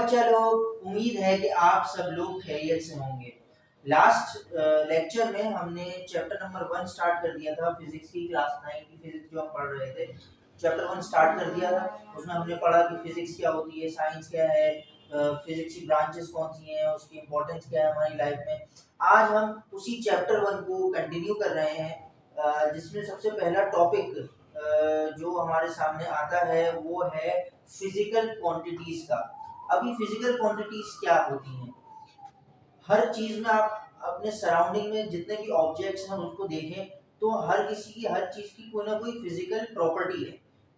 बच्चा लोग, उम्मीद है कि आप सब लोग खैरियत से होंगे। लास्ट लेक्चर में हमने चैप्टर नंबर 1 स्टार्ट कर दिया था, फिजिक्स की क्लास 9 की फिजिक्स जो हम पढ़ रहे थे। चैप्टर 1 स्टार्ट कर दिया था, उसमें हमने पढ़ा कि फिजिक्स क्या होती है, साइंस क्या है, फिजिक्स की ब्रांचेस कौन सी हैं, उसकी इंपॉर्टेंस क्या है हमारी लाइफ में। आज हम उसी चैप्टर 1 को कंटिन्यू कर रहे हैं, जिसमें सबसे पहला टॉपिक जो हमारे सामने आता है वो है फिजिकल क्वांटिटीज का। अभी फिजिकल क्वांटिटीज क्या होती हैं? हर चीज में आप अपने सराउंडिंग में जितने भी ऑब्जेक्ट्स हैं उसको देखें तो हर किसी की हर चीज की कोई ना कोई फिजिकल प्रॉपर्टी है।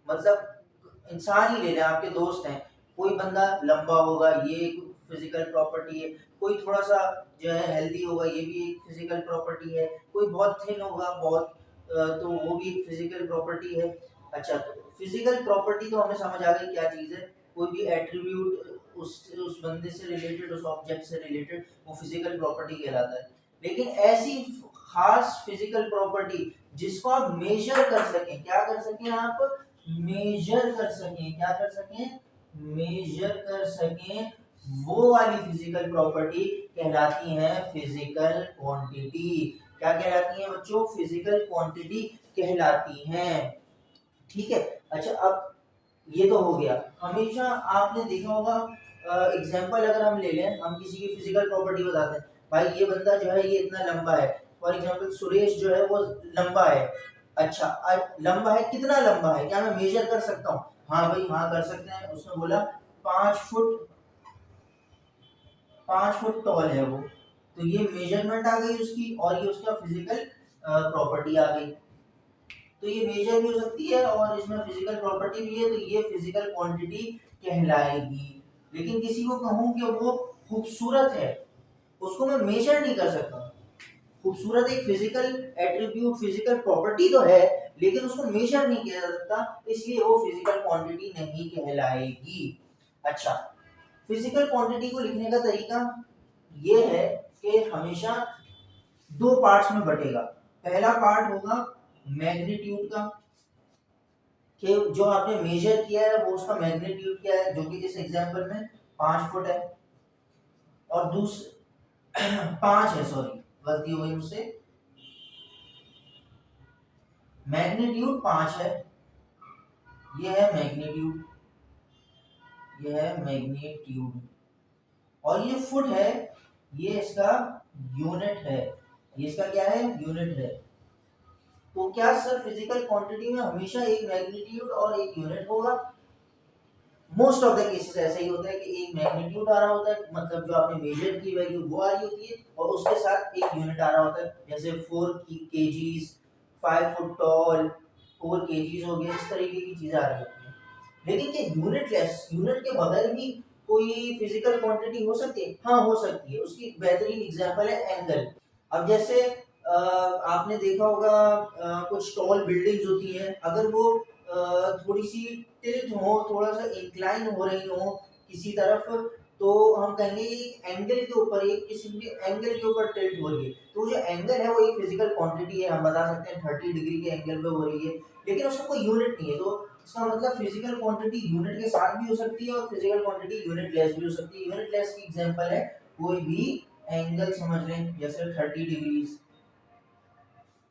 मतलब इंसान ही ले लें, आपके दोस्त हैं, कोई बंदा लंबा होगा, ये एक फिजिकल प्रॉपर्टी है। कोई थोड़ा सा जो है हेल्दी होगा, ये भी एक फिजिकल प्रॉपर्टी है। कोई बहुत थिन होगा, बहुत तो वो भी एक फिजिकल प्रॉपर्टी है। अच्छा, तो फिजिकल प्रॉपर्टी तो हमें समझ आ गई क्या चीज है। कोई भी एट्रीब्यूट उस बंदे से रिलेटेड, उस ऑब्जेक्ट से रिलेटेड, वो फिजिकल प्रॉपर्टी कहलाता है। लेकिन ऐसी खास फिजिकल प्रॉपर्टी जिसको आप मेजर कर सकें, क्या कर सकें आप? मेजर कर सकें। क्या कर सकें? मेजर कर सकें, वो वाली फिजिकल प्रॉपर्टी कहलाती है फिजिकल क्वांटिटी। क्या कहलाती है बच्चों? फिजिकल क्वांटिटी कहलाती हैं। ठीक है। अच्छा, अब ये तो हो गया। हमेशा आपने देखा होगा, एग्जांपल अगर हम ले लें, हम किसी की फिजिकल प्रॉपर्टी बताते हैं, भाई ये बंदा जो है ये इतना लंबा है। फॉर एग्जांपल सुरेश जो है वो लंबा है। अच्छा, लंबा है, कितना लंबा है? क्या मैं मेजर कर सकता हूँ? हाँ भाई, हाँ कर सकते हैं। उसने बोला 5 फुट, 5 फुट टॉल है वो। तो ये मेजरमेंट आ गई उसकी, और ये उसका फिजिकल प्रॉपर्टी आ गई। तो ये मेजर भी हो सकती है और इसमें फिजिकल प्रॉपर्टी भी है, तो ये फिजिकल क्वांटिटी कहलाएगी। लेकिन किसी को कहूं कि वो खूबसूरत है, उसको मैं मेजर नहीं कर सकता। खूबसूरत एक फिजिकल एट्रीब्यूट, फिजिकल प्रॉपर्टी तो है, लेकिन उसको मेजर नहीं किया जा सकता, इसलिए वो फिजिकल क्वांटिटी नहीं कहलाएगी। अच्छा, फिजिकल क्वांटिटी को लिखने का तरीका ये है कि हमेशा 2 पार्ट्स में बटेगा। पहला पार्ट होगा मैग्नीट्यूड का, कि जो आपने मेजर किया है वो उसका मैग्नीट्यूड क्या है, जो कि इस एग्जांपल में 5 फुट है। और दूसरा 5 है, सॉरी गलती हो गई मुझसे, मैग्नीट्यूड 5 है। ये है मैग्नीट्यूड, ये है मैग्नीट्यूड, और ये फुट है, ये इसका यूनिट है। ये इसका क्या है? यूनिट है। तो क्या सर फिजिकल क्वांटिटी में हमेशा एक मैग्नीट्यूड और एक यूनिट होगा? मोस्ट ऑफ द केसेस ऐसा ही होता है कि एक मैग्नीट्यूड आ रहा होता है, मतलब जो आपने मेजर की वैल्यू वो आ रही होती है, और उसके साथ एक यूनिट आ रहा होता है, जैसे 4 kgs, 5 फुट टॉल, 4 kgs हो गया, इस तरीके की चीजें आ रही होती हैं। लेकिन क्या यूनिटलेस, यूनिट के बगैर भी कोई फिजिकल क्वांटिटी हो सकती है? हाँ, हो सकती है। उसकी बेहतरीन एग्जांपल है एंगल। अब जैसे आपने देखा होगा, कुछ टॉल बिल्डिंग्स होती हैं, अगर वो थोड़ी सी टिल्ट हो, थोड़ा सा इंक्लाइन हो रही हो किसी तरफ, तो हम कहेंगे एंगल के ऊपर, एक किसी भी एंगल के ऊपर टिल्ट हो रही है, तो जो एंगल है वो एक फिजिकल क्वांटिटी है। हम बता सकते हैं 30 डिग्री के एंगल पे हो रही है, लेकिन उसका कोई यूनिट नहीं है। तो इसका मतलब फिजिकल क्वांटिटी यूनिट के साथ भी हो सकती है और फिजिकल क्वांटिटी यूनिट लेस भी हो सकती है। यूनिट लेस की एग्जांपल है कोई भी एंगल समझ लें, जैसे 30 डिग्री,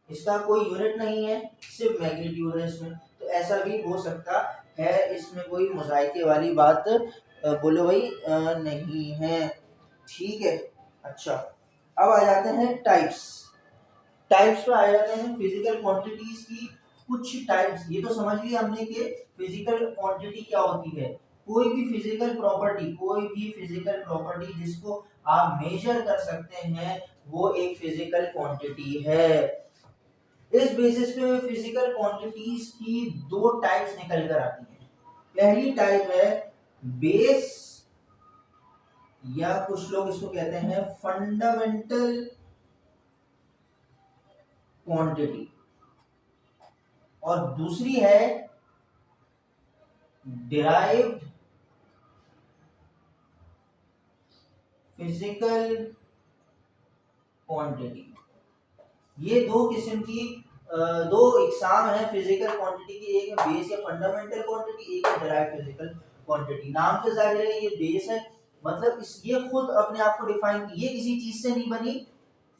इसका कोई यूनिट नहीं है, सिर्फ मैग्नीट्यूड है इसमें। तो ऐसा भी हो सकता है, इसमें कोई मुज़ाहिके वाली बात बोलो भाई नहीं है। ठीक है। अच्छा, अब आ जाते हैं टाइप्स। टाइप्स पे आ जाते हैं फिजिकल क्वांटिटीज की। कुछ टाइप्स ये तो समझ लिया हमने कि फिजिकल क्वांटिटी क्या होती है। कोई भी फिजिकल प्रॉपर्टी, कोई भी फिजिकल प्रॉपर्टी जिसको आप मेजर कर सकते हैं, वो एक फिजिकल क्वांटिटी है। इस बेसिस पे फिजिकल क्वांटिटीज की 2 टाइप्स निकल कर आती हैं। पहली टाइप है बेस, या कुछ लोग इसको कहते हैं फंडामेंटल क्वांटिटी, और दूसरी है डिराइव्ड फिजिकल क्वांटिटी। ये दो किस्म की दो इकसाम है फिजिकल क्वांटिटी की। एक है बेस या फंडामेंटल क्वांटिटी, एक है डिराइव्ड फिजिकल क्वांटिटी। नाम से जाहिर है ये बेस है, मतलब इस ये खुद अपने आप को डिफाइन, ये किसी चीज से नहीं बनी,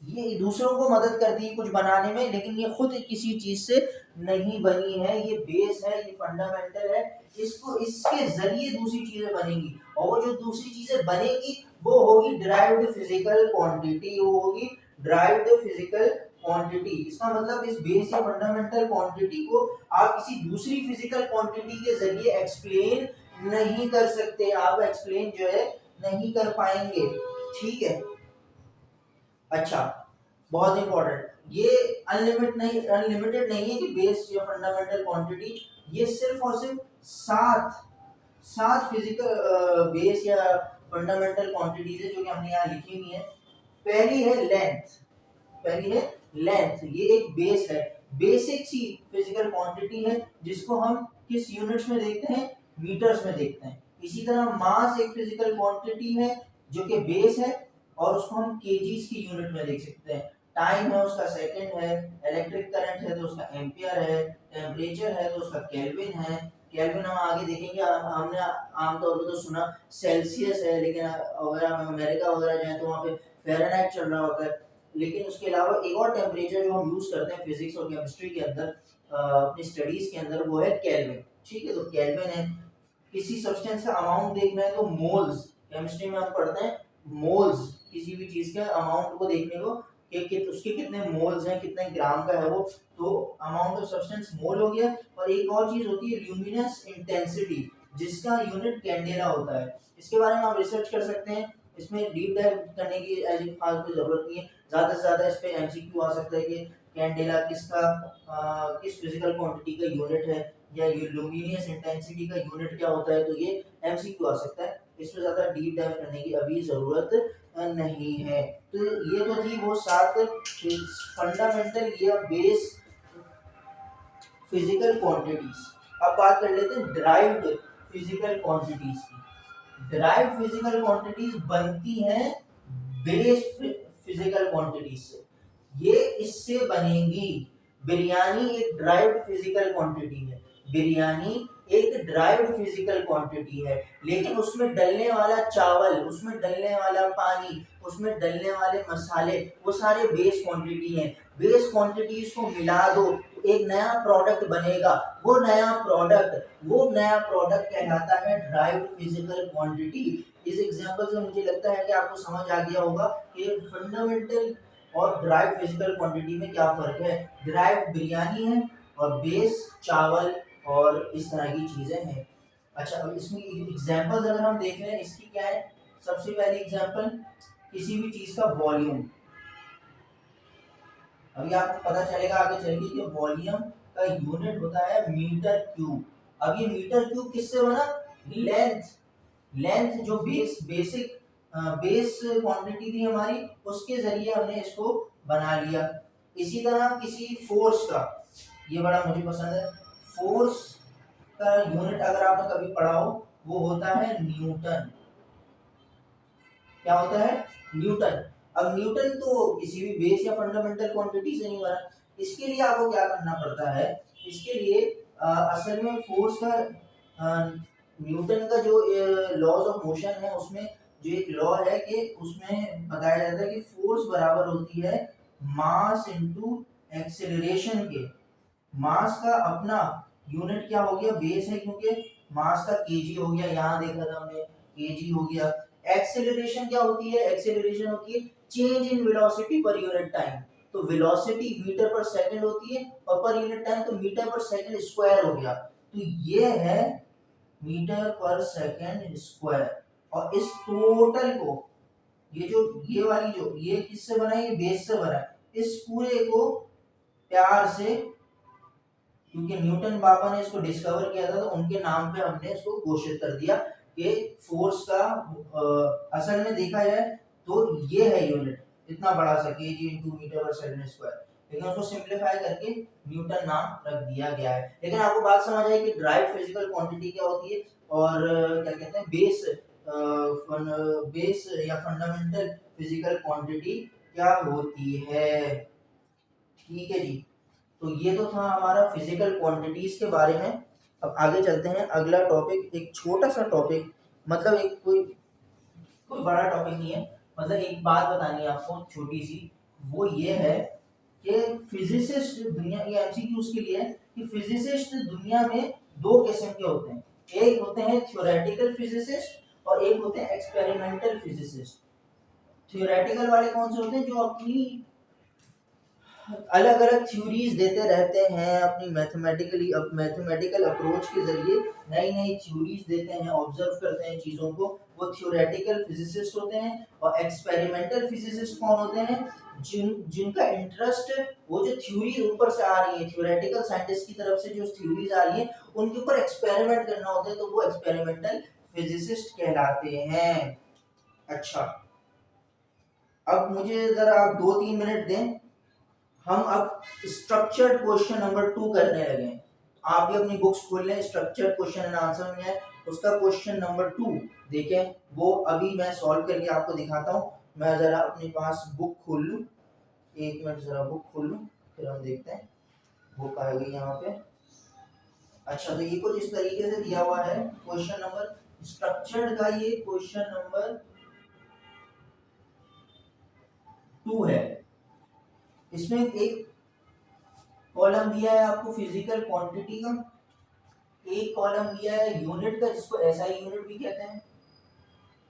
ये दूसरों को मदद करती है कुछ बनाने में, लेकिन ये खुद किसी चीज से नहीं बनी है। ये बेस है, ये फंडामेंटल है, इसको इसके जरिए दूसरी चीजें बनेंगी, और वो जो दूसरी चीजें बनेगी वो होगी डिराइव्ड फिजिकल क्वांटिटी, वो होगी डिराइव्ड फिजिकल क्वांटिटी। इसका मतलब इस बेस या फंडामेंटल क्वांटिटी को आप किसी दूसरी फिजिकल क्वांटिटी के जरिए एक्सप्लेन नहीं कर सकते, आप एक्सप्लेन जो है नहीं कर पाएंगे। ठीक है, अच्छा, बहुत इंपॉर्टेंट, ये अनलिमिटेड नहीं है कि बेस या फंडामेंटल क्वांटिटी, ये सिर्फ और सिर्फ सात सात फिजिकल बेस या फंडामेंटल क्वांटिटीज है जो कि हमने यहाँ लिखी हुई है। पहली है लेंथ, पहली है लेंथ, ये एक बेस है, बेसिक सी फिजिकल क्वांटिटी है जिसको हम किस यूनिट्स में देखते हैं, मीटर्स में देखते हैं। इसी तरह मास एक फिजिकल क्वांटिटी है जो कि बेस है, और उसको हम केजीज की यूनिट में देख सकते हैं। टाइम है उसका सेकंड है, इलेक्ट्रिक करंट है तो उसका एम्पियर है, टेम्परेचर है तो उसका केल्विन है। केल्विन हम आगे देखेंगे, हमने आमतौर पर तो सुना सेल्सियस है, लेकिन अगर हम अमेरिका वगैरह जाए तो वहाँ पे फ़ारेनहाइट चल रहा होता है। लेकिन उसके अलावा एक और टेम्परेचर जो हम यूज करते हैं फिजिक्स और केमिस्ट्री के अंदर, अपनी स्टडीज के अंदर, वो है केल्विन। ठीक है, तो केल्विन है। किसी सब्सटेंस का अमाउंट देखना है तो मोल्स, केमिस्ट्री में हम पढ़ते हैं मोल्स, किसी भी चीज के अमाउंट को देखने को कि उसके कितने मोल्स हैं, कितने ग्राम का है वो, तो अमाउंट ऑफ सब्सटेंस मोल हो गया। और एक और चीज होती है ल्यूमिनस इंटेंसिटी, जिसका यूनिट कैंडेला होता है। इसके बारे में आप रिसर्च कर सकते हैं, इसमें डीप डाइव करने की ऐसी खास कोई जरूरत नहीं है। ज्यादा से ज्यादा इस पे एमसीक्यू आ सकता है कि कैंडेला किसका किस फिजिकल क्वांटिटी का यूनिट है, या ये लुमिनियस इंटेंसिटी का यूनिट क्या होता है, तो ये एमसीक्यू आ सकता है। इसमें ज्यादा डीप डाइव करने की अभी जरूरत नहीं है। तो ये तो थी वो सात फंडामेंटल या बेस फिजिकल क्वांटिटीज। अब बात कर लेते हैं डिराइव्ड फिजिकल क्वांटिटीज की। डिराइव्ड फिजिकल क्वांटिटीज बनती हैं बेस फिजिकल क्वांटिटीज से, ये इससे बनेंगी। बिरयानी एक ड्राइव्ड फिजिकल क्वांटिटी है, बिरयानी एक ड्राइव्ड फिजिकल क्वांटिटी है, लेकिन उसमें डलने वाला चावल, उसमें डलने वाला पानी, उसमें डलने वाले मसाले, वो सारे बेस क्वांटिटी हैं। बेस क्वांटिटीज को मिला दो तो एक नया प्रोडक्ट बनेगा, वो नया प्रोडक्ट कहलाता है ड्राइव्ड फिजिकल क्वांटिटी। इस एग्जांपल से मुझे लगता है कि आपको समझ आ गया होगा कि फंडामेंटल और ड्राइव फिजिकल क्वांटिटी में क्या फर्क है। ड्राइव बिरयानी है और बेस चावल और इस तरह की चीजें हैं। अच्छा, अब इसमें एग्जांपल्स अगर हम देख रहे हैं, इसकी क्या है, सबसे पहली एग्जांपल, किसी भी चीज का वॉल्यूम। अभी आपको पता चलेगा आगे चल के कि वॉल्यूम का यूनिट होता है मीटर क्यूब। अब ये मीटर क्यूब किससे बना, लेंथ, लेंथ जो बेसिक बेस क्वांटिटी थी हमारी, उसके जरिए हमने इसको बना लिया। इसी तरह किसी फोर्स का, ये बड़ा मुझे पसंद है, फोर्स का यूनिट अगर आपने कभी पढ़ा हो, वो होता है न्यूटन। क्या होता है, न्यूटन। अब न्यूटन तो किसी भी बेस या फंडामेंटल क्वांटिटी से नहीं बना। इसके लिए आपको क्या करना पड़ता है, इसके लिए असल में फोर्स का न्यूटन का जो लॉज ऑफ मोशन है, उसमें जो एक लॉ है कि उसमें बताया जाता है कि फोर्स बराबर होती है मास इनटू एक्सेलरेशन के। मास का अपना यूनिट क्या हो गया, बेस है, क्योंकि मास का केजी हो गया, यहाँ देखा था हमने केजी हो गया। एक्सेलरेशन क्या होती है, एक्सेलरेशन होती है change in velocity per unit time. तो वेलोसिटी मीटर पर सेकंड होती है, और पर यूनिट टाइम तो मीटर पर सेकंड स्क्वायर हो गया। तो ये है मीटर पर सेकंड स्क्वायर। और इस टोटल को, ये जो ये वाली जो ये किससे बना है, ये बेस से बना है। इस पूरे को प्यार से, क्योंकि न्यूटन बाबा ने इसको डिस्कवर किया था तो उनके नाम पे हमने इसको घोषित कर दिया कि फोर्स का असल में देखा जाए तो ये है यूनिट, इतना बड़ा सा केजी इनटू मीटर पर सेकंड स्क्वायर, लेकिन उसको सिंपलीफाई करके न्यूटन नाम रख दिया गया है। लेकिन आपको बात समझ आई कि ड्राइव फिजिकल क्वांटिटी क्या होती है, और क्या कहते हैं बेस या फंडामेंटल फिजिकल क्वांटिटी क्या होती है। ठीक है जी, तो ये तो था हमारा फिजिकल क्वांटिटीज के बारे में। अब आगे चलते हैं, अगला टॉपिक एक छोटा सा टॉपिक, मतलब एक कोई कोई बड़ा टॉपिक नहीं है, मतलब एक बात बतानी है आपको छोटी सी, वो ये है कि फिजिसिस्ट दुनिया, ये एमसीक्यूज के लिए है कि फिजिसिस्ट दुनिया में दो किस्म के होते हैं, एक होते हैं थ्योरेटिकल फिजिसिस्ट और एक होते हैं एक्सपेरिमेंटल फिजिसिस्ट। थ्योरेटिकल वाले कौन से होते हैं, जो अपनी अलग अलग थ्योरीज देते रहते हैं, अपनी मैथमेटिकल अप्रोच के जरिए नई नई थ्योरीज देते हैं, ऑब्जर्व करते हैं चीजों को, वो थ्योरेटिकल फिजिसिस्ट होते हैं। और एक्सपेरिमेंटल फिजिसिस्ट कौन होते हैं, जिनका इंटरेस्ट वो जो थ्योरी ऊपर से आ रही है, थ्योरेटिकल साइंटिस्ट की तरफ से जो थ्योरीज आ रही है उनके ऊपर एक्सपेरिमेंट करना होता है, तो वो एक्सपेरिमेंटल फिजिसिस्ट कहलाते हैं। अच्छा, अब मुझे जरा आप 2-3 मिनट दें, हम अब स्ट्रक्चर्ड क्वेश्चन नंबर 2 करने लगे हैं। आप भी अपनी बुक्स खोल लें, स्ट्रक्चर्ड क्वेश्चन एंड आंसर में है उसका क्वेश्चन नंबर 2 देखें, वो अभी मैं सॉल्व करके आपको दिखाता हूँ। मैं जरा अपने पास बुक खोल लूँ, 1 मिनट जरा बुक खोल लूँ, फिर हम देखते हैं बुक आ गई यहाँ पे। अच्छा, तो ये कुछ इस तरीके से दिया हुआ है क्वेश्चन नंबर स्ट्रक्चर्ड का, ये क्वेश्चन नंबर 2 है। इसमें एक कॉलम दिया है आपको फिजिकल क्वांटिटी का, एक कॉलम दिया है यूनिट का जिसको एसआई यूनिट भी कहते हैं,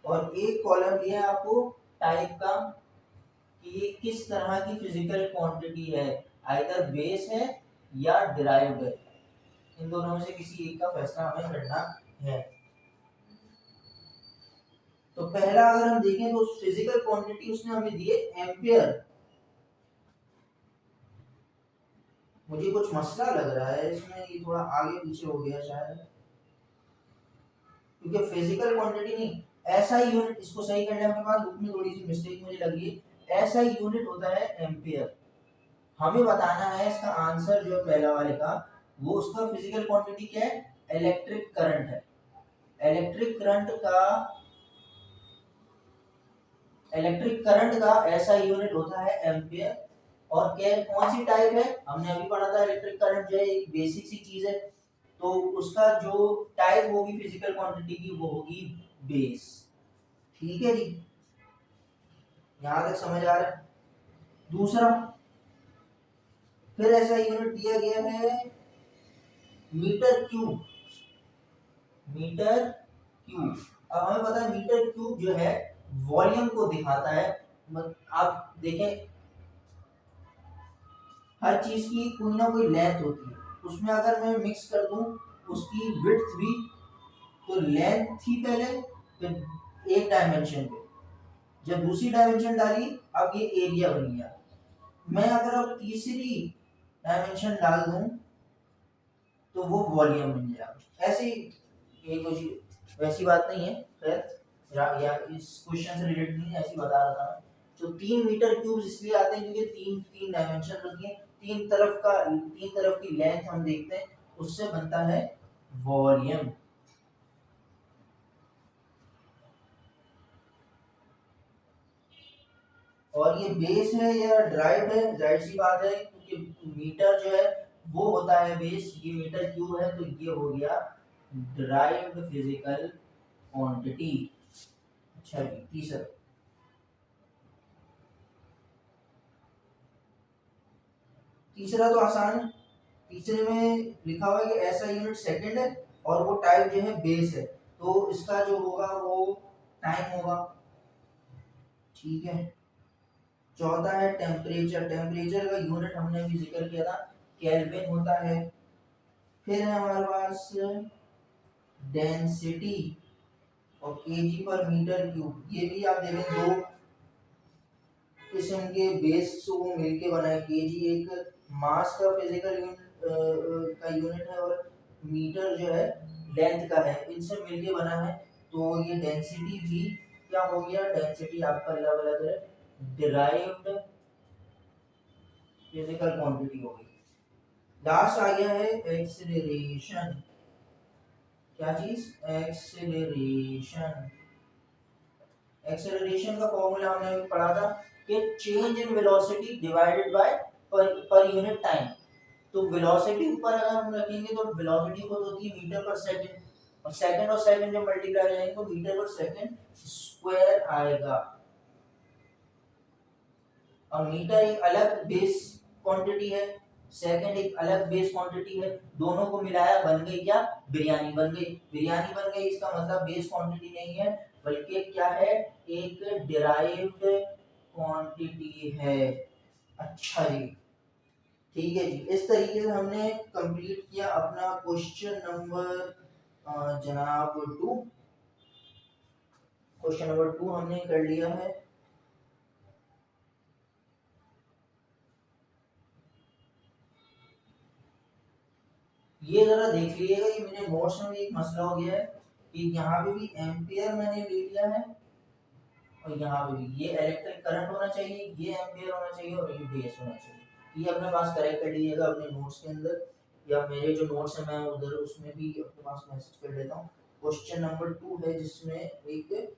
और एक कॉलम दिया है आपको टाइप का कि ये किस तरह की फिजिकल क्वांटिटी है, आइदर बेस है या डिराइव्ड है, इन दोनों में से किसी एक का फैसला हमें करना है। तो पहला अगर हम देखें तो फिजिकल क्वांटिटी उसने हमें दी है एम्पियर। मुझे कुछ मसला लग रहा है इसमें, ये थोड़ा आगे पीछे हो गया शायद, क्योंकि फिजिकल क्वांटिटी नहीं, एसआई यूनिट, इसको सही करने के बाद बुक में थोड़ी सी मिस्टेक मुझे लगी है। एसआई यूनिट होता है एम्पियर। हमें बताना है इसका आंसर जो पहला वाले का, वो उसका फिजिकल क्वांटिटी क्या है, इलेक्ट्रिक करंट है। इलेक्ट्रिक करंट का एसआई यूनिट होता है एम्पियर। और क्या कौन सी टाइप है, हमने अभी पढ़ा था इलेक्ट्रिक करंट जो है एक बेसिक सी चीज है, तो उसका जो टाइप होगी फिजिकल क्वांटिटी की वो होगी बेस। ठीक है जी, यहां तक समझ आ रहा है। दूसरा, फिर ऐसा यूनिट दिया गया है मीटर क्यूब। मीटर क्यूब, अब हमें पता है मीटर क्यूब जो है वॉल्यूम को दिखाता है। आप देखें हर चीज की कोई ना कोई लेंथ होती है, उसमें अगर मैं मिक्स कर दूं उसकी विड्थ भी, तो लेंथ थी पहले, फिर एक डायमेंशन पे, जब दूसरी डायमेंशन डाली अब ये एरिया बन गया। मैं अगर अब तीसरी डायमेंशन डाल दूं तो वो वॉल्यूम बन जाएगा। ऐसे ये कुछ वैसी बात नहीं है, खैर या इस क्वेश्चन से रिलेटेड नहीं, ऐसी बता रहा था। तो 3 मीटर क्यूब्स इसलिए आते हैं क्योंकि तीन तीन डायमेंशन होती है, तीन तरफ की लेंथ हम देखते हैं, उससे बनता है वॉल्यूम। और ये बेस है या ड्राइव है, जाहिर सी बात है क्योंकि मीटर जो है वो होता है बेस, ये मीटर क्यूब है तो ये हो गया ड्राइव्ड फिजिकल क्वांटिटी। अच्छा जी, तीसरा तो आसान है। तीसरे में लिखा हुआ है कि ऐसा यूनिट सेकंड है और वो टाइप जो है बेस है, तो इसका जो होगा वो टाइम होगा। ठीक है। चौथा है टेम्परेचर। टेम्परेचर का यूनिट हमने भी जिक्र किया था, केल्विन होता है। फिर है हमारे पास डेंसिटी और केजी पर मीटर क्यूब, ये भी आप देखें दो किस्म के बेस को मिलके बना है। केजी एक मास का फिजिकल यूनिट का यूनिट है, और मीटर जो है लेंथ का है, इनसे मिलके बना है। तो ये डेंसिटी भी क्या हो गया, डेंसिटी आपका अलग अलग है, डिराइव्ड फिजिकल क्वांटिटी हो गई। लास्ट आ गया है एक्सीलरेशन। क्या चीज, एक्सीलरेशन। एक्सेलरेशन का फॉर्मूला हमने अभी पढ़ा था कि change in velocity divided by per unit time. तो वेलोसिटी ऊपर अगर हम रखेंगे तो वेलोसिटी को होती है मीटर पर सेकंड, और सेकंड जब मल्टीप्लाई हो जाएंगे तो मीटर पर सेकंड स्क्वायर आएगा। और मीटर एक अलग बेस क्वांटिटी है, सेकंड एक अलग बेस क्वांटिटी है, दोनों को मिलाया बन गई क्या, बिरयानी बन गई। बिरयानी बन गई इसका मतलब बेस क्वांटिटी नहीं है बल्कि क्या है, एक डिराइव्ड क्वांटिटी है। अच्छा जी, ठीक है जी। इस तरीके से हमने कंप्लीट किया अपना क्वेश्चन नंबर जनाब 2। क्वेश्चन नंबर 2 हमने कर लिया है। ये जरा देख लीजिएगा, ये मेरे नोट्स में एक मसला हो गया है कि यहाँ पे भी एम्पियर मैंने ले लिया है और यहाँ पे भी ये इलेक्ट्रिक करंट होना चाहिए, ये एम्पियर होना चाहिए और ये बेस होना चाहिए। ये अपने पास करेक्ट कर लीजिएगा अपने नोट्स के अंदर, या मेरे जो नोट्स है मैं उधर उसमें भी अपने पास मैसेज कर लेता हूँ। क्वेश्चन नंबर 2 है जिसमें एक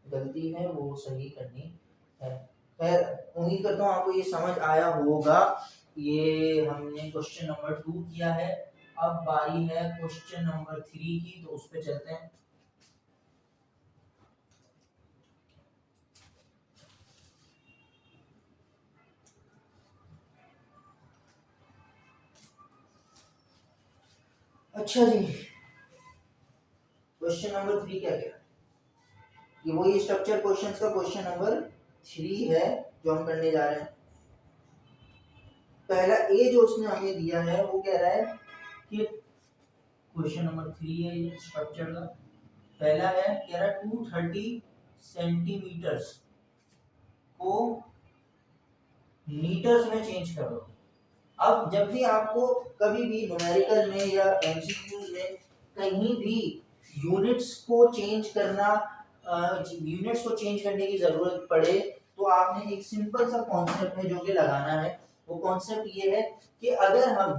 गलती है वो सही करनी है। खैर उम्मीद करता हूँ आपको ये समझ आया होगा। ये हमने क्वेश्चन नंबर 2 किया है। अब बारी है क्वेश्चन नंबर 3 की, तो उस पे चलते हैं। अच्छा जी, क्वेश्चन नंबर 3 क्या क्या, ये वही स्ट्रक्चर क्वेश्चंस का क्वेश्चन नंबर 3 है जो हम करने जा रहे हैं। पहला ए जो उसने हमें दिया है वो कह रहा है कि क्वेश्चन नंबर 3 है ये स्ट्रक्चर का। पहला है कह रहा है 230 सेंटीमीटर्स को मीटर्स में चेंज कर दो। अब जब भी आपको कभी भी न्यूमेरिकल में या एमसीक्यूज में कहीं भी यूनिट्स को चेंज करना, यूनिट्स को चेंज करने की जरूरत पड़े तो आपने एक सिंपल सा कॉन्सेप्ट है जो कि लगाना है। वो कॉन्सेप्ट ये है कि अगर हम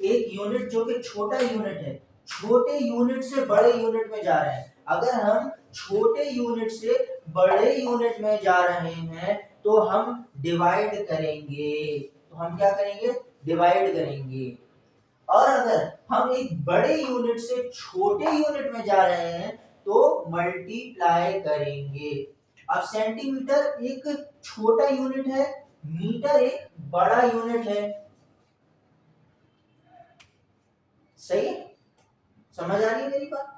एक यूनिट जो कि छोटा यूनिट है, छोटे यूनिट से बड़े यूनिट में जा रहे हैं, अगर हम छोटे यूनिट से बड़े यूनिट में जा रहे हैं तो हम डिवाइड करेंगे। तो हम क्या करेंगे, डिवाइड करेंगे। और अगर हम एक बड़े यूनिट से छोटे यूनिट में जा रहे हैं तो मल्टीप्लाई करेंगे। अब सेंटीमीटर एक छोटा यूनिट है, मीटर एक बड़ा यूनिट है। सही है, समझ आ रही है मेरी बात।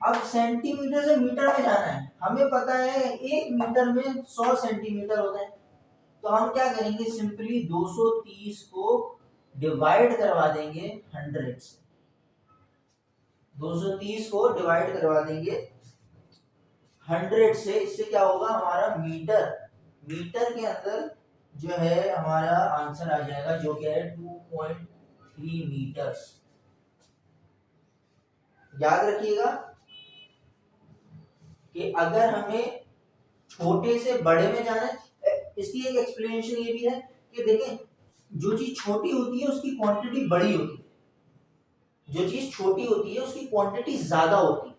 अब सेंटीमीटर से मीटर में जाना है, हमें पता है एक मीटर में 100 सेंटीमीटर होता है। तो हम क्या करेंगे, सिंपली 230 को डिवाइड करवा देंगे 100 से। 230 को डिवाइड करवा देंगे 100 से। इससे क्या होगा, हमारा मीटर, मीटर के अंदर जो है हमारा आंसर आ जाएगा जो कि है 2.3 मीटर्स। याद रखिएगा कि अगर हमें छोटे से बड़े में जाना है, इसकी एक एक्सप्लेनेशन ये भी है कि देखें जो चीज छोटी होती है उसकी क्वांटिटी बड़ी होती है, जो चीज छोटी होती है उसकी क्वांटिटी ज्यादा होती है।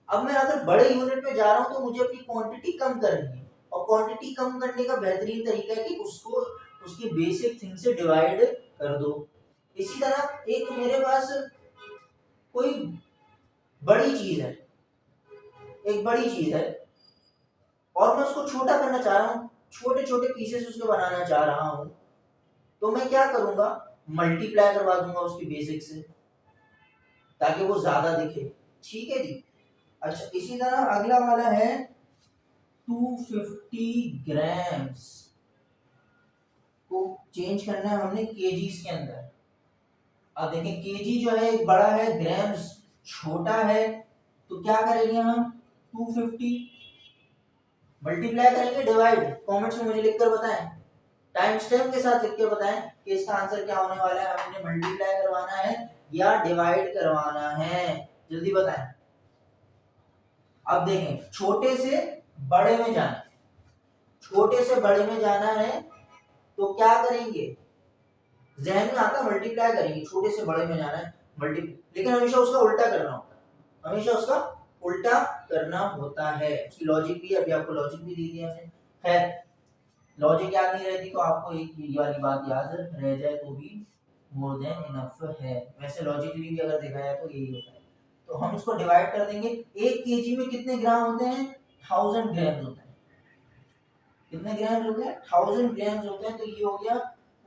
अब मैं अगर बड़े यूनिट में जा रहा हूं तो मुझे अपनी क्वांटिटी कम करनी है, और क्वांटिटी कम करने का बेहतरीन तरीका है कि उसको उसकी बेसिक थिंग से डिवाइड कर दो। इसी तरह एक मेरे पास कोई बड़ी चीज है, एक बड़ी चीज है और मैं उसको छोटा करना चाह रहा हूँ, छोटे छोटे पीसेस उसके बनाना चाह रहा हूँ, तो मैं क्या करूंगा, मल्टीप्लाई करवा दूंगा उसकी बेसिक से ताकि वो ज्यादा दिखे। ठीक है जी। अच्छा, इसी तरह अगला वाला है 250 ग्राम्स को चेंज करना है हमने केजीज के अंदर। अब देखें केजी जो है एक बड़ा है, ग्राम्स छोटा है, तो क्या करेंगे हम 250 मल्टीप्लाई करेंगे डिवाइड। कमेंट्स में मुझे लिखकर बताएं, टाइम स्टेप के साथ लिख के बताएं कि इसका आंसर क्या होने वाला है, हमने मल्टीप्लाई करवाना है या डिवाइड करवाना है, जल्दी बताएं। अब देखें छोटे से बड़े में जाना है, छोटे से बड़े में जाना है तो क्या करेंगे, जहन में आता मल्टीप्लाई करेंगे, छोटे से बड़े में जाना है मल्टीप्लाई, लेकिन हमेशा उसका उल्टा करना होता है, हमेशा उसका उल्टा करना होता है। उसकी लॉजिक भी, अभी आपको लॉजिक भी दे दिया है। खैर लॉजिक याद नहीं रहती तो आपको एक ये वाली बात याद रह जाए तो भी मोर देन इनफ है। वैसे लॉजिकली भी अगर देखा जाए तो यही होता है। तो हम इसको डिवाइड कर देंगे। 1 kg में कितने ग्राम होते हैं? 1000 ग्राम होते हैं। कितने ग्राम होते हैं? 1000 ग्राम होते हैं। तो ये हो गया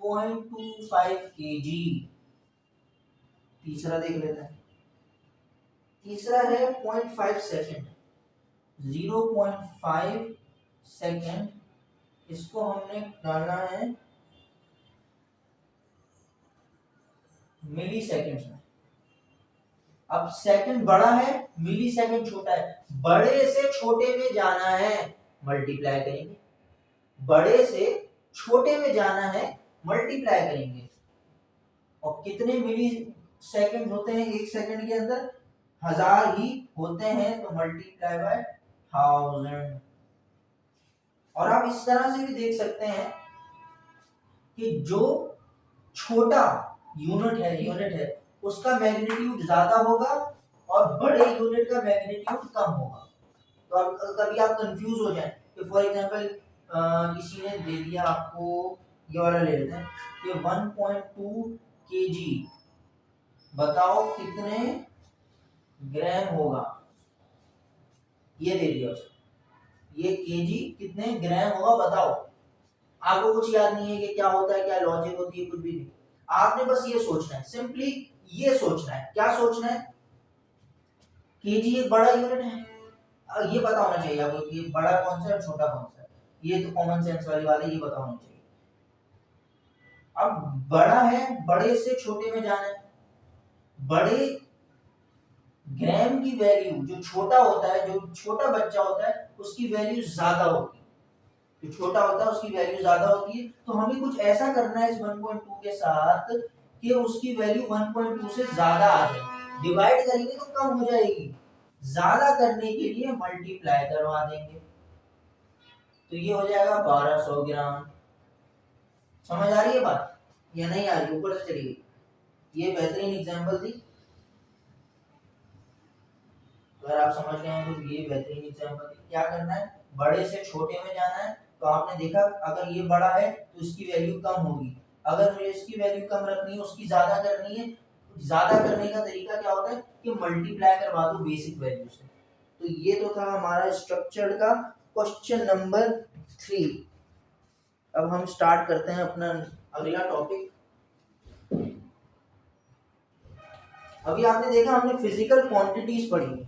0.25 kg। तीसरा देख लेते हैं। तीसरा है 0.5 सेकेंड, 0.5 सेकेंड। इसको हमने डालना है मिली सेकेंड में। अब सेकंड बड़ा है, मिली सेकंड छोटा है। बड़े से छोटे में जाना है, मल्टीप्लाई करेंगे। बड़े से छोटे में जाना है, मल्टीप्लाई करेंगे। और कितने मिली सेकंड होते हैं 1 सेकंड के अंदर? 1000 ही होते हैं, तो मल्टीप्लाई बाय 1000। और आप इस तरह से भी देख सकते हैं कि जो छोटा यूनिट है उसका मैग्नीट्यूड ज्यादा होगा और बड़े यूनिट का मैग्नीट्यूड कम होगा। तो अब कभी आप कंफ्यूज हो जाए कि फॉर एग्जांपल किसी ने दे दिया आपको, ये वाला ले लेते हैं कि 1.2 kg, बताओ कितने ग्राम होगा। ये दे दिया उसने, ये केजी कितने ग्राम होगा बताओ। आपको कुछ याद नहीं है कि क्या होता है, क्या लॉजिक होती है, कुछ भी नहीं। आपने बस ये सोचना है, सिंपली ये सोचना है। क्या सोचना है? केजी एक बड़ा यूनिट है, ये पता होना चाहिए आपको कि बड़ा कौन सा है छोटा कौन सा है। ये तो कॉमन सेंस वाली बात है, ये पता होना चाहिए। अब बड़ा है, बड़े से छोटे में जाना है। बड़े ग्राम की वैल्यू, जो छोटा होता है, जो छोटा बच्चा होता है, उसकी वैल्यू ज्यादा होती है। जो छोटा होता है उसकी वैल्यू ज्यादा होती है। तो हमें कुछ ऐसा करना है इस 1.2 के साथ कि उसकी वैल्यू 1.2 से ज्यादा आ जाए। डिवाइड करेंगे तो कम हो जाएगी, ज्यादा करने के लिए मल्टीप्लाई करवा देंगे। तो ये हो जाएगा 1200 ग्राम। समझ आ रही है बात या नहीं आ रही? ऊपर से चली गई। ये बेहतरीन एग्जांपल थी। अगर आप समझ गए हैं तो ये बेहतरीन एग्जांपल थी। क्या करना है? बड़े से छोटे में जाना है। तो आपने देखा अगर ये बड़ा है तो इसकी वैल्यू कम होगी। अगर मुझे इसकी वैल्यू कम रखनी है, उसकी ज्यादा करनी है, ज्यादा करने का तरीका क्या होता है कि मल्टीप्लाई करवा दो बेसिक वैल्यू से। तो ये तो था हमारा स्ट्रक्चर का क्वेश्चन नंबर 3। अब हम स्टार्ट करते हैं अपना अगला टॉपिक। अभी आपने देखा हमने फिजिकल क्वांटिटीज पढ़ी।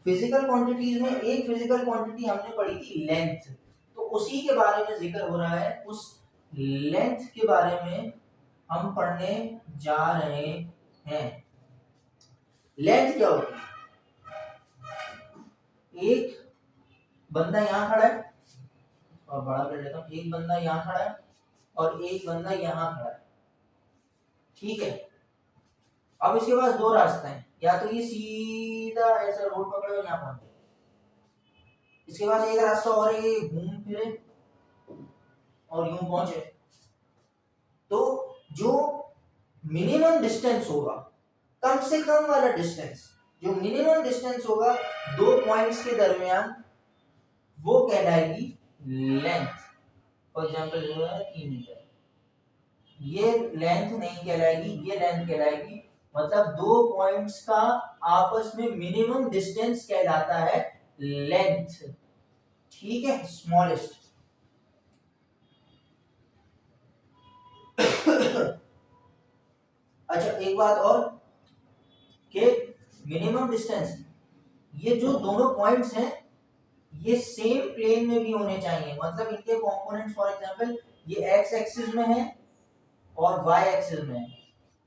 फिजिकल क्वांटिटीज में एक फिजिकल क्वांटिटी हमने पढ़ी थी लेंथ। तो उसी के बारे में जिक्र हो रहा है। उस लेंथ के बारे में हम पढ़ने जा रहे हैं। लेंथ क्या होती है? एक बंदा यहां खड़ा है, और बड़ा कर लेता हूं, एक बंदा यहां खड़ा है और एक बंदा यहां खड़ा है, ठीक है। अब इसके पास दो रास्ते हैं, या तो ये सीधा ऐसा रोड पकड़े और यहाँ पहुंचे। इसके पास एक रास्ता और है, ये घूम फिरे और यूं पहुंचे। तो जो मिनिमम डिस्टेंस होगा, कम से कम वाला डिस्टेंस, जो मिनिमम डिस्टेंस होगा दो पॉइंट्स के दरमियान, वो कहलाएगी लेंथ। फॉर एग्जांपल जो है 3 मीटर, ये लेंथ नहीं कहलाएगी, ये लेंथ कहलाएगी। मतलब दो पॉइंट्स का आपस में मिनिमम डिस्टेंस कहलाता है लेंथ, ठीक है, स्मॉलेस्ट। अच्छा एक बात और कि मिनिमम डिस्टेंस, ये जो दोनों पॉइंट्स हैं ये सेम प्लेन में भी होने चाहिए। मतलब इनके कंपोनेंट्स फॉर एग्जांपल ये एक्स एक्सिस में है और वाई एक्सिस में है,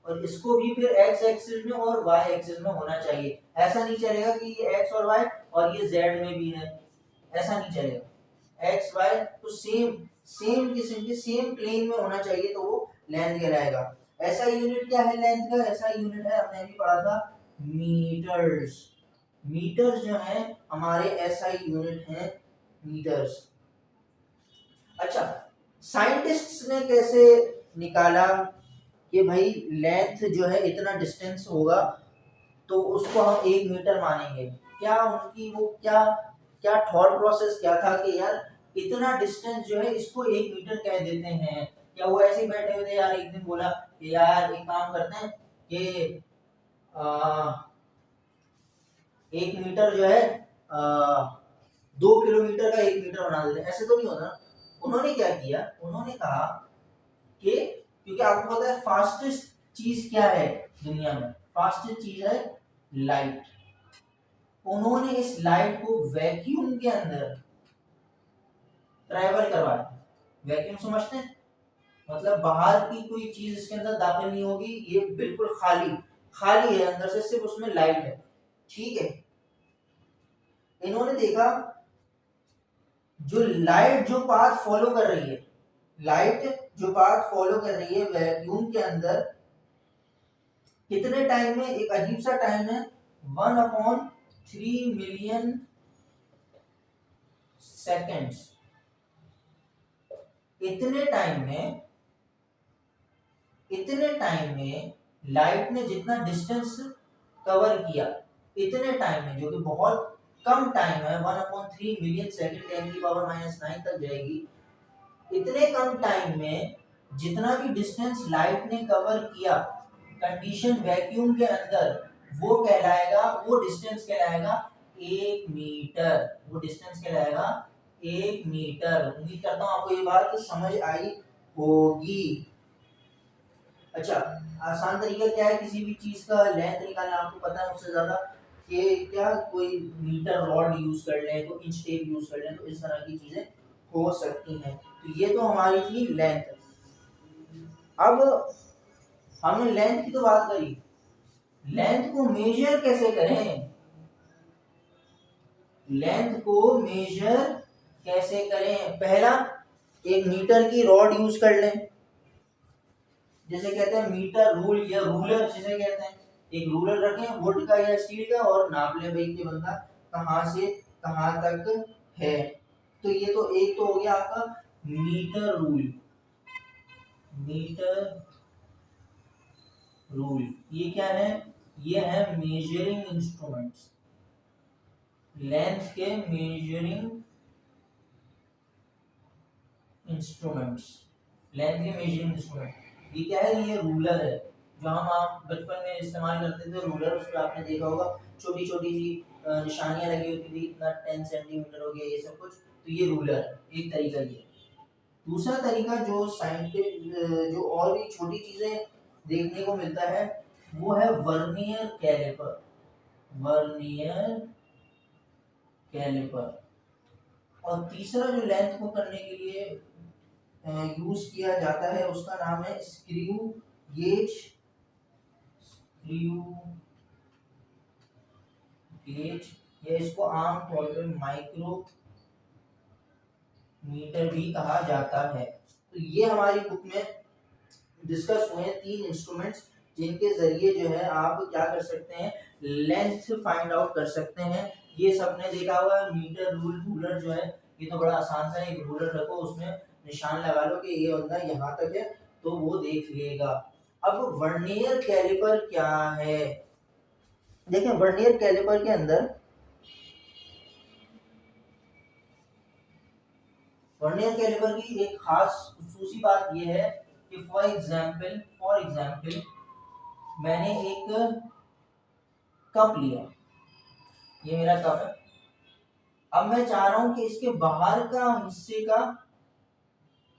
और इसको भी फिर एक्स एक्सिस में और वाई एक्सिस में होना चाहिए। ऐसा नहीं चलेगा कि ये एक्स और वाई और ये जेड में भी है, ऐसा नहीं चलेगा। एक्स वाई तो सेम किस्म के सेम प्लेन में होना चाहिए, तो वो लेंथ कहलाएगा। ऐसा यूनिट क्या है लेंथ का? ऐसा यूनिट है, हमने भी पढ़ा था, मीटर्स। मीटर्स जो है हमारे एसआई यूनिट है, मीटर्स। अच्छा, साइंटिस्ट्स ने कैसे निकाला कि भाई लेंथ जो है इतना डिस्टेंस होगा तो उसको हम 1 मीटर मानेंगे? क्या उनकी वो क्या थॉट प्रोसेस क्या था कि यार इतना डिस्टेंस जो है इसको 1 मीटर कह देते हैं, क्या वो ऐसे ही बैठे हुए थे यार, एक दिन बोला कि यार एक काम करते हैं कि 1 मीटर जो है 2 किलोमीटर का 1 मीटर बना देते हैं, ऐसे तो नहीं होता। उन्होंने क्या किया, उन्होंने कहा कि क्योंकि आपको पता है फास्टेस्ट चीज क्या है दुनिया में, फास्टेस्ट चीज है लाइट। उन्होंने इस लाइट को वैक्यूम के अंदर ट्रैवल करवाया। वैक्यूम समझते हैं, मतलब बाहर की कोई चीज इसके अंदर दाखिल नहीं होगी, ये बिल्कुल खाली खाली है अंदर से, सिर्फ उसमें लाइट है, ठीक है। इन्होंने देखा जो लाइट जो पाथ फॉलो कर रही है, लाइट जो पाथ फॉलो कर रही है वैक्यूम के अंदर कितने टाइम में, एक अजीब सा टाइम है 1/3 मिलियन सेकेंड्स। इतने टाइम में लाइट ने जितना डिस्टेंस कवर किया, इतने टाइम में, जो कि बहुत कम टाइम है, 1/3 मिलियन सेकेंड 10⁻⁹ तक जाएगी। इतने कम टाइम में जितना भी डिस्टेंस लाइट ने कवर किया कंडीशन वैक्यूम के अंदर, वो कहलाएगा, वो डिस्टेंस कहलाएगा 1 मीटर। वो डिस्टेंस कहलाएगा 1 मीटर। उम्मीद करता हूँ आपको ये बात समझ आई होगी। अच्छा, आसान तरीका क्या है किसी भी चीज का लेंथ निकालना, आपको पता है मुझसे ज्यादा, कि क्या कोई मीटर रॉड यूज कर लें, तो इंच टेप यूज कर लें, तो इस तरह की चीजें हो सकती हैं। तो ये तो हमारी थी लेंथ। अब हमने लेंथ की तो बात करी, लेंथ को मेजर कैसे करें, लेंथ को मेजर कैसे करें। पहला, एक मीटर की रॉड यूज कर लें, जैसे कहते हैं मीटर रूल या रूलर जिसे कहते हैं। एक रूलर रखें वुड का या स्टील का, और नाप ले भाई कि बंदा कहां से कहां तक है। तो ये तो एक तो हो गया आपका मीटर रूल। मीटर रूल ये क्या है, ये है मेजरिंग इंस्ट्रूमेंट्स, लेंथ के मेजरिंग इंस्ट्रूमेंट्स, लेंथ के मेजरिंग इंस्ट्रूमेंट। ये क्या है, ये रूलर है, जो हम आप बचपन में इस्तेमाल करते थे रूलर। उस पर आपने देखा होगा छोटी छोटी सी निशानियां लगी होती थी, इतना 10 सेंटीमीटर हो गया, ये सब कुछ। तो ये रूलर है, एक तरीका ये। दूसरा तरीका जो साइंटिफिक जो और भी छोटी चीजें देखने को मिलता है, वो है वर्नियर कैलिपर। Vernier caliper. और तीसरा जो लेंथ को करने के लिए यूज किया जाता है, उसका नाम है स्क्रू गेज। स्क्रू गेज, या इसको आम तौर पर माइक्रो मीटर भी कहा जाता है। तो ये हमारी बुक में डिस्कस हुए 3 इंस्ट्रूमेंट्स, जिनके जरिए जो है आप क्या कर सकते हैं, लेंथ फाइंड आउट कर सकते हैं। ये सबने देखा हुआ है, मीटर रूल, रूलर जो है ये तो बड़ा आसान सा है, एक रूलर रखो, उसमें निशान लगा लो कि ये बंदा यहाँ तक है, तो वो देख लेगा। अब वर्नियर कैलिपर क्या है, देखें वर्नियर कैलिपर के अंदर, वर्नियर कैलिपर की एक खास खूबसूरती बात यह है कि फॉर एग्जाम्पल मैंने एक कप लिया, ये मेरा कप है। अब मैं चाह रहा हूं कि इसके बाहर का हिस्से का,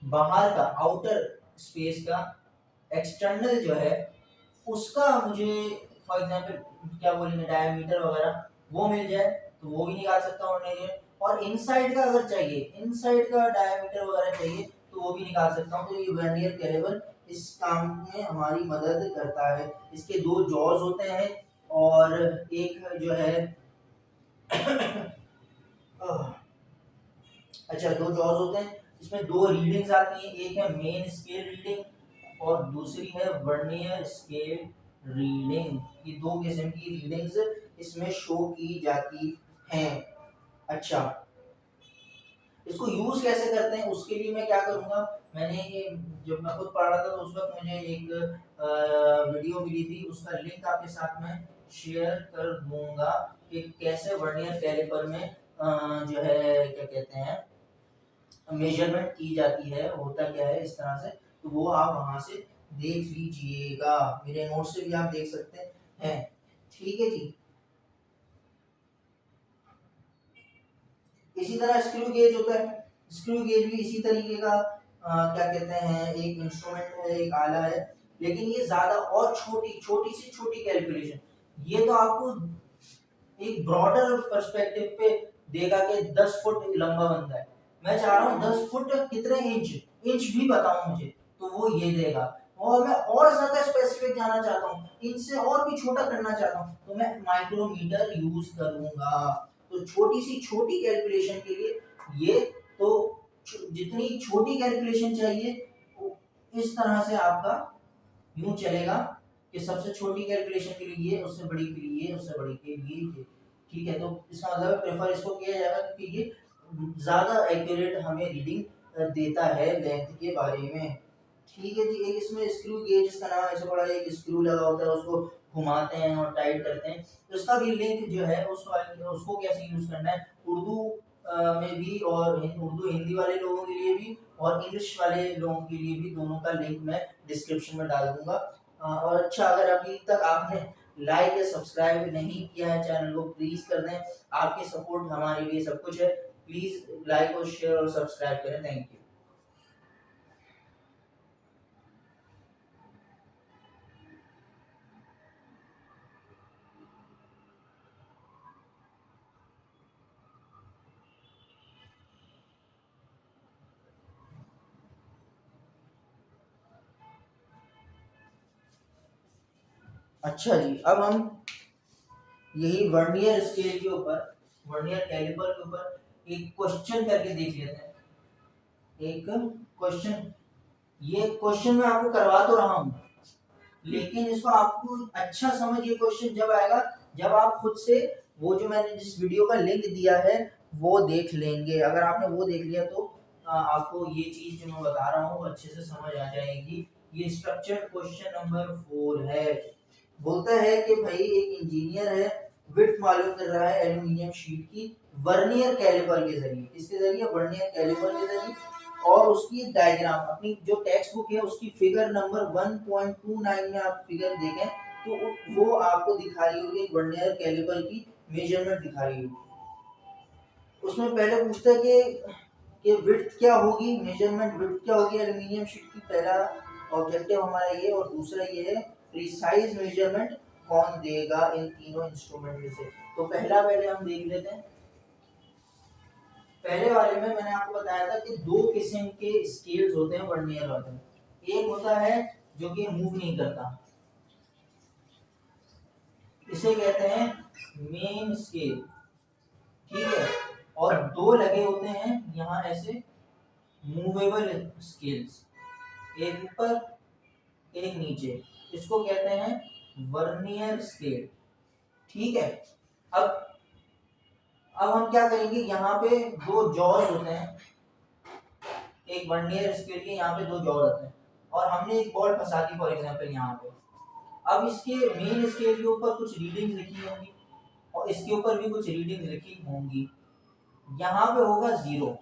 बाहर का आउटर स्पेस का एक्सटर्नल जो है उसका मुझे फॉर एग्जांपल क्या बोलेंगे डायमीटर वगैरह वो मिल जाए, तो वो भी निकाल सकता हूँ वर्नियर। और इनसाइड का अगर चाहिए, इनसाइड का डायमीटर वगैरह चाहिए, तो वो भी निकाल सकता हूँ। तो ये वर्नियर कैलिपर इस काम में हमारी मदद करता है। इसके 2 जॉज होते हैं, और एक जो है अच्छा 2 जॉज होते हैं, इसमें 2 रीडिंग्स आती हैं, एक है मेन स्केल रीडिंग और दूसरी है वर्नियर स्केल रीडिंग। ये 2 किस्म की रीडिंग्स इसमें शो की जाती हैं। अच्छा, इसको यूज कैसे करते हैं उसके लिए मैं क्या करूंगा, मैंने ये जब मैं खुद पढ़ रहा था तो उस वक्त मुझे एक वीडियो मिली थी, उसका लिंक आपके साथ में शेयर कर दूंगा कि कैसे वर्नियर कैलिपर में जो है क्या कहते हैं मेजरमेंट की जाती है, होता क्या है इस तरह से। तो वो आप वहां से देख लीजिएगा, मेरे नोट से भी आप देख सकते हैं। ठीक है जी। इसी तरह स्क्रू गेज होता है, स्क्रू गेज भी इसी तरीके का क्या कहते हैं, एक इंस्ट्रूमेंट है, एक आला है, लेकिन ये ज्यादा और छोटी छोटी सी छोटी कैलकुलेशन, ये तो आपको एक ब्रॉडर पर्सपेक्टिव पे देगा कि 10 फुट लंबा बंदा है, मैं चाह रहा हूँ 10 फुट कितने इंच, इंच भी बताओ मुझे, तो वो ये देगा। और मैं और ज्यादा स्पेसिफिक जाना चाहता हूँ, इनसे और भी छोटा करना चाहता हूँ, तो मैं माइक्रोमीटर यूज करूंगा। तो छोटी सी छोटी कैलकुलेशन के लिए ये, तो जितनी छोटी कैलकुलेशन चाहिए इस तरह से आपका यूं चलेगा कि सबसे छोटी कैलकुलेशन के लिए ये, उससे बड़ी के लिए, उससे बड़ी के लिए ये। ठीक है, तो इसका मतलब प्रेफर इसको किया जाएगा क्योंकि ये ज्यादा एक्यूरेट हमें रीडिंग देता है लेंथ के बारे में। ठीक है जी। एक इसमें स्क्रू गेज, इसका नाम ऐसे पड़ा है, एक स्क्रू लगा होता है, उसको घुमाते हैं और टाइट करते हैं, तो इसका भी लिंक जो है उसको कैसे यूज करना है उर्दू में भी, और उर्दू हिंदी वाले लोगों के लिए भी और इंग्लिश वाले लोगों के लिए भी, दोनों का लिंक मैं डिस्क्रिप्शन में डाल दूंगा। और अच्छा, अगर अभी तक आपने लाइक या सब्सक्राइब नहीं किया है चैनल को, प्लीज कर दें, आपकी सपोर्ट हमारे लिए सब कुछ है। प्लीज लाइक और शेयर और सब्सक्राइब करें। Thank you. अच्छा जी, अब हम यही वर्नियर स्केल के ऊपर, वर्नियर कैलिपर के ऊपर एक क्वेश्चन करके देख लेते हैं। एक क्वेश्चन, ये क्वेश्चन मैं आपको करवा तो रहा हूं, लेकिन इसको आपको अच्छा समझ, ये क्वेश्चन जब आएगा जब आप खुद से वो जो मैंने जिस वीडियो का लिंक दिया है वो देख लेंगे। अगर आपने वो देख लिया तो आपको ये चीज जो मैं बता रहा हूँ अच्छे से समझ आ जाएगी। ये स्ट्रक्चर्ड क्वेश्चन नंबर 4 है। बोलता है कि भाई एक इंजीनियर है, विड्थ मालूम कर रहा है एल्यूमिनियम शीट की वर्नियर कैलिपर के जरिए, इसके जरिए वर्नियर कैलिपर के जरिए, और उसकी डायग्राम अपनी जो टेक्स्ट बुक है उसकी फिगर नंबर 1.29 में आप फिगर देखें तो वो आपको दिखा रही होगी वर्नियर कैलिपर की मेजरमेंट दिखा रही होगी। उसमें पहले पूछता है कि विड्थ क्या होगी, मेजरमेंट विड्थ क्या होगी एल्यूमिनियम शीट की, पहला ऑब्जेक्टिव हमारा ये, और दूसरा ये है प्रिसाइज मेजरमेंट कौन देगा इन तीनों इंस्ट्रूमेंट में से। तो पहला पहले हम देख लेते हैं। पहले वाले में मैंने आपको बताया था कि दो किस्म के स्केल्स होते हैं वर्नियर वाले में। एक होता है जो कि मूव नहीं करता, इसे कहते हैं मेन स्केल। ठीक है, और दो लगे होते हैं यहाँ ऐसे मूवेबल स्केल्स, एक ऊपर एक नीचे, इसको कहते हैं वर्नियर स्केल। ठीक है, अब अब हम क्या करेंगे, यहाँ पे दो जॉज होते हैं, एक वर्नियर स्केल के यहाँ पे दो जॉज होते हैं, और हमने एक बॉल फंसा दी फॉर एग्जांपल यहाँ पे। अब इसके मेन स्केल के ऊपर कुछ रीडिंग लिखी होंगी और इसके ऊपर भी कुछ रीडिंग लिखी होंगी। यहाँ पे होगा 0,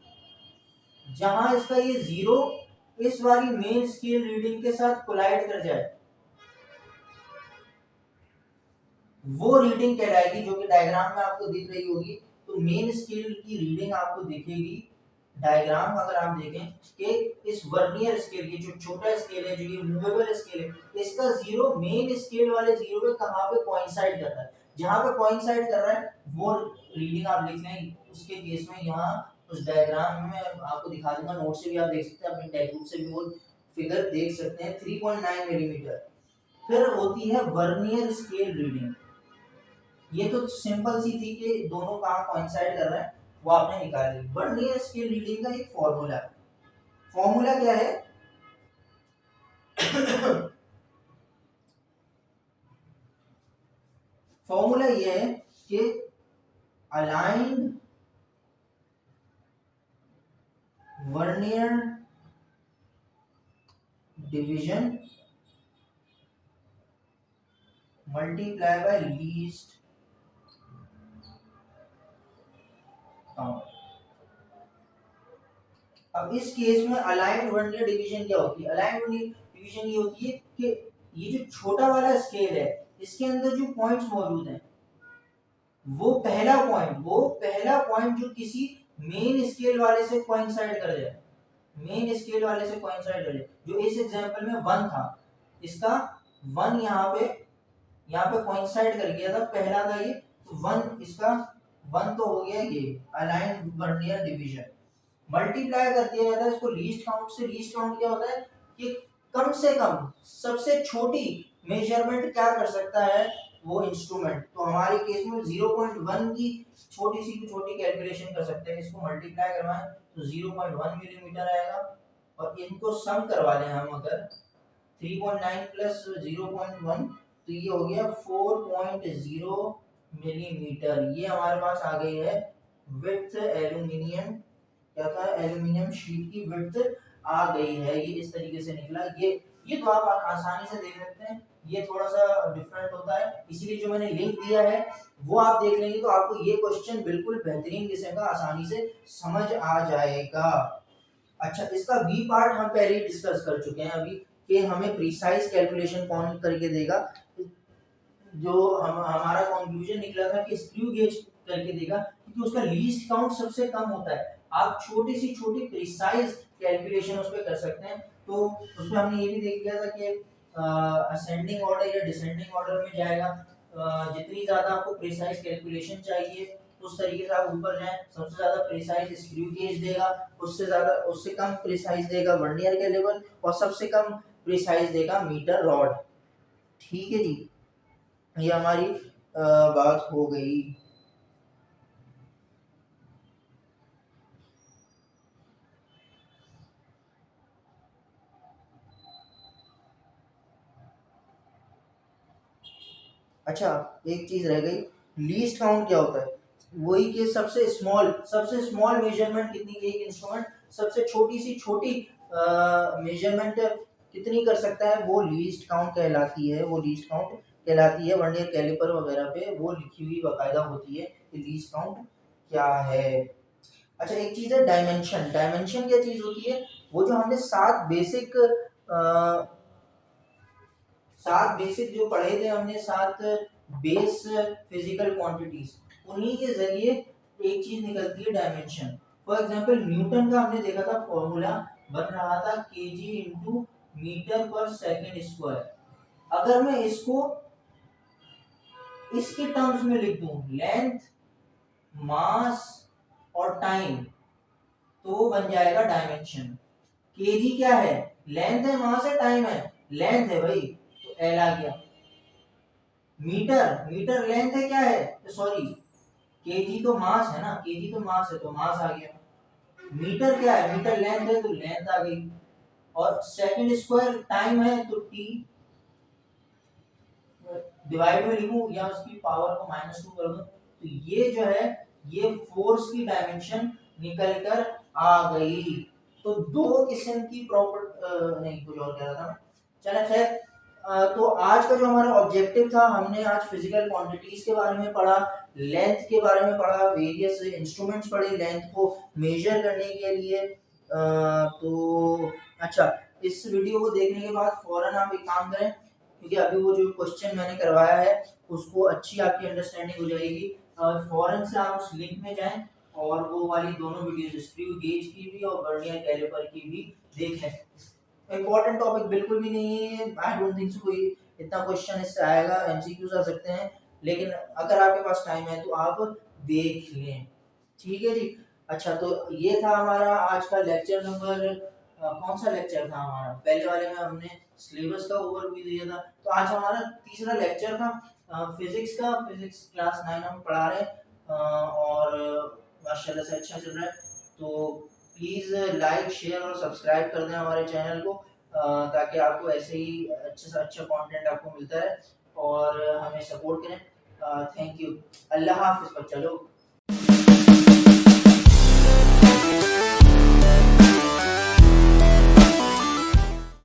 जहां इसका ये 0 इस वाली मेन स्केल रीडिंग के साथ कोलाइड कर जाए, वो रीडिंग कहलाएगी, जो कि डायग्राम में आपको दिख रही होगी। तो मेन स्केल की रीडिंग आपको दिखेगी डायग्राम अगर आप देखें कि इस वर्नियर स्केल की जो छोटा स्केल है, जो ये मूवेबल स्केल है, इसका 0 मेन स्केल वाले 0 पे कहां पे कोइंसाइड कर रहा है, जहां पे कोइंसाइड कर रहा है वो रीडिंग आप लिख लें। उसके केस में यहाँ उस डायग्राम में आपको दिखा दूंगा, नोट से भी आप देख सकते हैं, अपनी टेक्स्ट बुक से भी वो फिगर देख सकते हैं, 3.9 मिलीमीटर। फिर होती है वर्नियर स्केल रीडिंग, ये तो सिंपल सी थी कि दोनों कहाँ कोइंसाइड कर रहे हैं, वो आपने निकाल ली। वर्नियर स्केल रीडिंग का एक फॉर्मूला है। फॉर्मूला क्या है? फॉर्मूला ये है कि aligned vernier division multiply by least count. अब इस केस में अलाइंड वर्नियर डिवीजन क्या होती है? अलाइंड वर्नियर डिवीजन ये होती है कि ये जो छोटा वाला स्केल है इसके अंदर जो पॉइंट्स मौजूद हैं वो पहला पॉइंट जो किसी मेन स्केल वाले से कोइंसाइड कर जाए, मेन स्केल वाले से कोइंसाइड कर जाए, जो इस एग्जांपल में 1 था, इसका 1 यहाँ पे कोइंसाइड कर गया था, पहला था ये, तो 1 इसका 1 तो हो गया ये अलाइंड वर्नियर डिवीजन। मल्टीप्लाई कर दिया जाता है इसको लीस्ट काउंट से। लीस्ट काउंट क्या होता है कि कम से कम सबसे छोटी मेजरमेंट क्या कर सकता है वो इंस्ट्रूमेंट। तो हमारे केस में 0.1 की छोटी सी छोटी कैलकुलेशन कर सकते हैं। इसको मल्टीप्लाई करवाएं तो 0.1 मिलीमीटर आएगा, और इनको सम करवा लें हम अगर 3.9 प्लस 0.1 तो ये हो गया 4.0 मिलीमीटर। ये हमारे पास आ गई है विड्थ एल्यूमिनियम, क्या था, एल्यूमिनियम शीट की विड्थ आ गई है। ये इस तरीके से निकला। ये तो आप आसानी से देख सकते हैं। ये थोड़ा सा डिफरेंट होता है, इसलिए जो मैंने लिंक दिया है वो आप देख लेंगे तो आपको ये क्वेश्चन बिल्कुल बेहतरीन किस्म का आसानी से समझ आ जाएगा। अच्छा, इसका बी पार्ट हम पहले ही डिस्कस कर चुके हैं अभी कि हमें प्रिसाइज कैलकुलेशन कौन करके देगा। जो हमारा कंक्लूजन निकला था कि स्क्रू गेज करके देगा, क्योंकि उसका लीस्ट काउंट सबसे कम होता है। आप छोटी सी छोटी प्रिसाइज कैलकुलेशन उस पर कर सकते हैं। तो उसमें हमने ये भी देख लिया था कि असेंडिंग ऑर्डर या डिसेंडिंग ऑर्डर में जाएगा। जितनी ज्यादा आपको प्रिसाइज कैलकुलेशन चाहिए उस तरीके से आप ऊपर जाएं। सबसे ज्यादा प्रिसाइज स्क्रू गेज देगा, उससे कम प्रिसाइज देगा वर्नियर कैलिपर, और सबसे कम प्रिसाइज देगा मीटर रॉड। ठीक है जी, ये हमारी बात हो गई। अच्छा, एक चीज रह गई, लीस्ट काउंट क्या होता है? वही कि सबसे स्मॉल मेजरमेंट कितनी, एक इंस्ट्रूमेंट सबसे छोटी सी छोटी मेजरमेंट कितनी कर सकता है वो लीस्ट काउंट कहलाती है। वो लीस्ट काउंट कहलाती है। वर्नियर कैलिपर वगैरह पे वो लिखी हुई बाकायदा होती है कि लीस्ट काउंट क्या है। अच्छा, एक चीज है डायमेंशन। डायमेंशन क्या चीज होती है? वो जो हमने सात बेसिक जो पढ़े थे हमने, 7 बेस फिजिकल क्वांटिटीज, उन्हीं के जरिए एक चीज निकलती है डायमेंशन। फॉर एग्जांपल न्यूटन का हमने देखा था फॉर्मूला बन रहा था केजी इंटू मीटर पर सेकंड स्क्वायर। अगर मैं इसको इसके टर्म्स में लिख दूं, लेंथ, मास और टाइम, तो वो बन जाएगा डायमेंशन। केजी क्या है? लेंथ है, मास है, टाइम है? लेंथ है भाई, तो एल आ गया। मीटर लेंथ है, क्या है, तो सॉरी केजी तो मास है ना, केजी तो मास है तो मास आ गया। मीटर क्या है? मीटर लेंथ है तो लेंथ आ गई। और सेकंड स्क्वायर टाइम है तो टी, डिवाइड में लिखूं या उसकी पावर को -2 कर दूं, तो ये जो है ये फोर्स की डायमेंशन निकल कर आ गई। तो दो किस्म की प्रॉपर्टी, नहीं कुछ और कह रहा था मैं, चलो खैर। तो आज का जो हमारा ऑब्जेक्टिव था, हमने आज फिजिकल क्वांटिटीज के बारे में पढ़ा, लेंथ के बारे में पढ़ा, वेरियस इंस्ट्रूमेंट्स पढ़े लेंथ को मेजर करने के लिए। तो अच्छा, इस वीडियो को देखने के बाद फौरन आप एक काम करें, क्योंकि अभी वो जो क्वेश्चन मैंने करवाया है उसको अच्छी आपकी अंडरस्टैंडिंग हो जाएगी। फौरन से आप उस लिंक में जाएं और वो वाली दोनों वीडियोस, स्क्रू गेज की भी और वर्नियर कैलिपर की भी देखें। इंपॉर्टेंट टॉपिक बिल्कुल भी नहीं है, आई डोंट थिंक सो कोई इतना क्वेश्चन इससे आएगा। एमसीक्यूज आ सकते हैं, लेकिन अगर आपके पास टाइम है तो आप देख लें। ठीक है जी। अच्छा, तो ये था हमारा आज का लेक्चर नंबर, कौन सा लेक्चर था हमारा? पहले वाले में हमने सिलेबस का ओवरव्यू दिया था, तो आज हमारा तीसरा लेक्चर था फिजिक्स का। फिजिक्स क्लास 9 हम पढ़ा रहे हैं, और माशाल्लाह से अच्छा चल रहा है। तो प्लीज़ लाइक, शेयर और सब्सक्राइब कर दें हमारे चैनल को, ताकि आपको ऐसे ही अच्छे से अच्छा कंटेंट आपको मिलता रहे, और हमें सपोर्ट करें। Thank you. अल्लाह हाफिज़ बच्चा लोग।